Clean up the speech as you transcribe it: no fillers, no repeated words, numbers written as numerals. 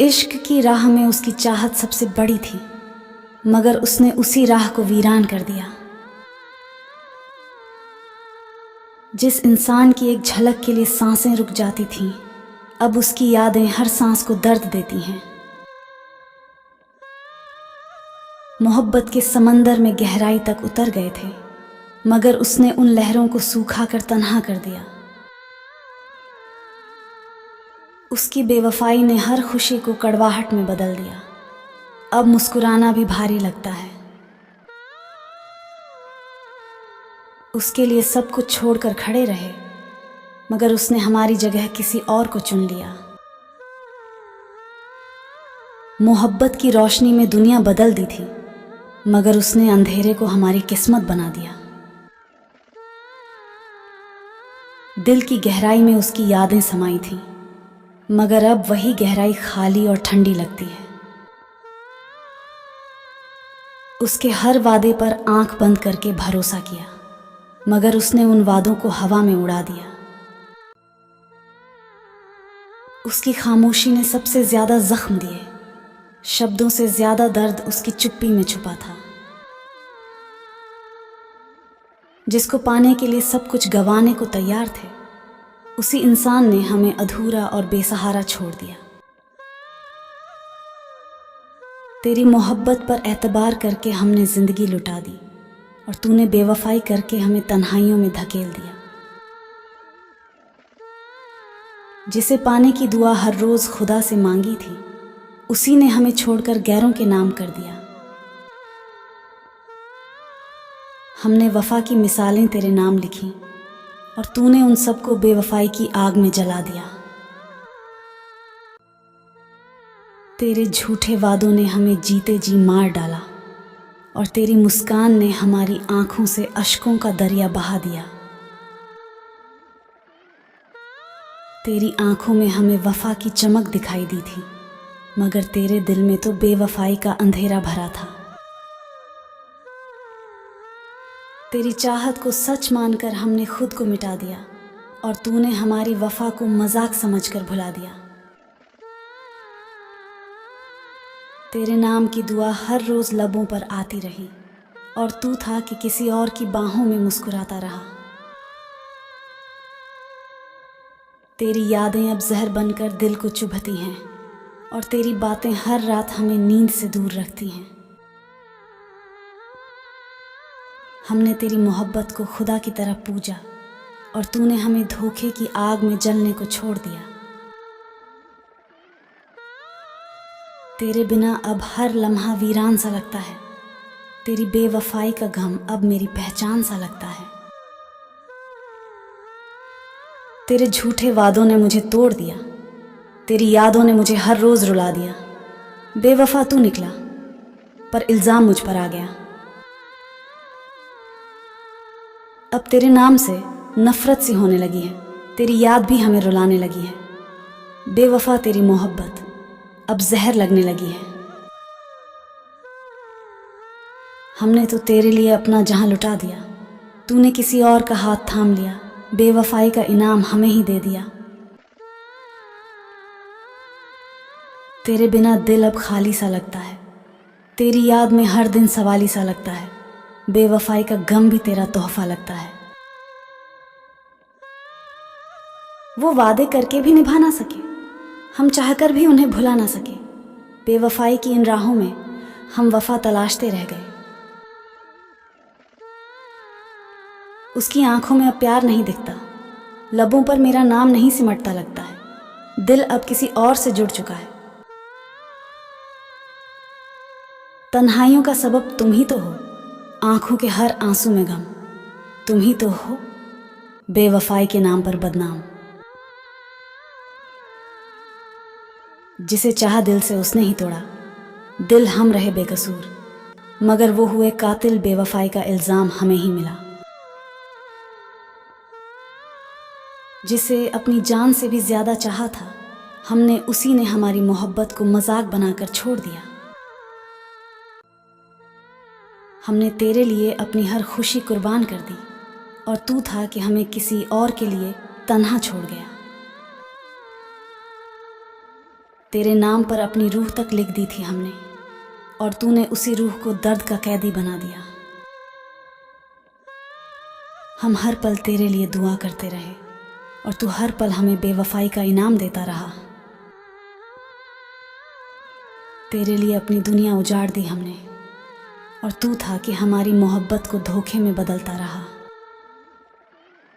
इश्क की राह में उसकी चाहत सबसे बड़ी थी, मगर उसने उसी राह को वीरान कर दिया। जिस इंसान की एक झलक के लिए सांसें रुक जाती थीं, अब उसकी यादें हर सांस को दर्द देती हैं। मोहब्बत के समंदर में गहराई तक उतर गए थे, मगर उसने उन लहरों को सूखा कर तन्हा कर दिया। उसकी बेवफाई ने हर खुशी को कड़वाहट में बदल दिया। अब मुस्कुराना भी भारी लगता है। उसके लिए सब कुछ छोड़कर खड़े रहे, मगर उसने हमारी जगह किसी और को चुन लिया। मोहब्बत की रोशनी में दुनिया बदल दी थी, मगर उसने अंधेरे को हमारी किस्मत बना दिया। दिल की गहराई में उसकी यादें समाई थीं, मगर अब वही गहराई खाली और ठंडी लगती है। उसके हर वादे पर आंख बंद करके भरोसा किया, मगर उसने उन वादों को हवा में उड़ा दिया। उसकी खामोशी ने सबसे ज्यादा जख्म दिए। शब्दों से ज्यादा दर्द उसकी चुप्पी में छुपा था। जिसको पाने के लिए सब कुछ गंवाने को तैयार थे, उसी इंसान ने हमें अधूरा और बेसहारा छोड़ दिया। तेरी मोहब्बत पर एतबार करके हमने जिंदगी लुटा दी, और तूने बेवफाई करके हमें तन्हाइयों में धकेल दिया। जिसे पाने की दुआ हर रोज खुदा से मांगी थी, उसी ने हमें छोड़कर गैरों के नाम कर दिया। हमने वफा की मिसालें तेरे नाम लिखी, और तूने उन सबको बेवफाई की आग में जला दिया। तेरे झूठे वादों ने हमें जीते जी मार डाला, और तेरी मुस्कान ने हमारी आंखों से अश्कों का दरिया बहा दिया। तेरी आंखों में हमें वफा की चमक दिखाई दी थी, मगर तेरे दिल में तो बेवफाई का अंधेरा भरा था। तेरी चाहत को सच मानकर हमने खुद को मिटा दिया, और तूने हमारी वफा को मजाक समझकर भुला दिया। तेरे नाम की दुआ हर रोज लबों पर आती रही, और तू था कि किसी और की बाहों में मुस्कुराता रहा। तेरी यादें अब जहर बनकर दिल को चुभती हैं, और तेरी बातें हर रात हमें नींद से दूर रखती हैं। हमने तेरी मोहब्बत को खुदा की तरह पूजा, और तूने हमें धोखे की आग में जलने को छोड़ दिया। तेरे बिना अब हर लम्हा वीरान सा लगता है। तेरी बेवफाई का गम अब मेरी पहचान सा लगता है। तेरे झूठे वादों ने मुझे तोड़ दिया। तेरी यादों ने मुझे हर रोज रुला दिया। बेवफा तू निकला, पर इल्जाम मुझ पर आ गया। अब तेरे नाम से नफरत सी होने लगी है। तेरी याद भी हमें रुलाने लगी है। बेवफा तेरी मोहब्बत अब जहर लगने लगी है। हमने तो तेरे लिए अपना जहां लुटा दिया। तूने किसी और का हाथ थाम लिया। बेवफाई का इनाम हमें ही दे दिया। तेरे बिना दिल अब खाली सा लगता है। तेरी याद में हर दिन सवाली सा लगता है। बेवफाई का गम भी तेरा तोहफा लगता है। वो वादे करके भी निभा ना सके, हम चाहकर भी उन्हें भुला ना सके। बेवफाई की इन राहों में हम वफा तलाशते रह गए। उसकी आंखों में अब प्यार नहीं दिखता, लबों पर मेरा नाम नहीं सिमटता लगता है। दिल अब किसी और से जुड़ चुका है। तन्हाइयों का सबब तुम ही तो हो, आंखों के हर आंसू में गम। तुम ही तो हो बेवफाई के नाम पर बदनाम। जिसे चाहा दिल से उसने ही तोड़ा। दिल हम रहे बेकसूर, मगर वो हुए कातिल। बेवफाई का इल्जाम हमें ही मिला। जिसे अपनी जान से भी ज्यादा चाहा था, हमने उसी ने हमारी मोहब्बत को मजाक बनाकर छोड़ दिया। हमने तेरे लिए अपनी हर खुशी कुर्बान कर दी, और तू था कि हमें किसी और के लिए तन्हा छोड़ गया। तेरे नाम पर अपनी रूह तक लिख दी थी हमने, और तूने उसी रूह को दर्द का कैदी बना दिया। हम हर पल तेरे लिए दुआ करते रहे, और तू हर पल हमें बेवफाई का इनाम देता रहा। तेरे लिए अपनी दुनिया उजाड़ दी हमने, और तू था कि हमारी मोहब्बत को धोखे में बदलता रहा।